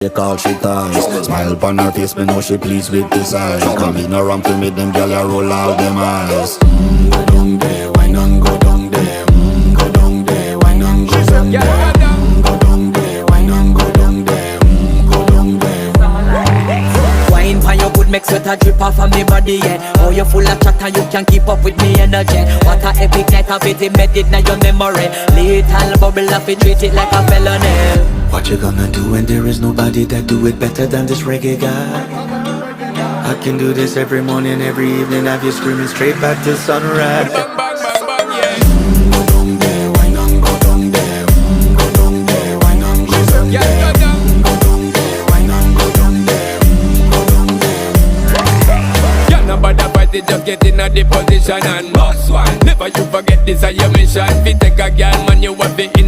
They call she ties. Smile upon her face, me know she pleased with this eyes. Come in around to me, them gyal a roll out them eyes. Go down there, why not go down there? Go down there, why not go down there? Go down there, why not go down there? Go down there. Wine pan your good, make sweat a drip off of me body, yeah. Oh, you full of chatter, you can't keep up with me energy. What a epic night of it, embedded in your memory. Little bubble of it, treat it like a felony. What you gonna do when there is nobody that do it better than this reggae guy? I can do this every morning, every evening, have you screaming straight back to sunrise. Bang, bang, bang, bang, yeah. Go down there, why not go down there? Go down there, why not go down there? Yeah, go down. Go down there, why not go down there? Go down there. Yeah, nobody fight it, just get in a the position and boss one. Never you forget this is your mission. If you take a girl, man, you have it in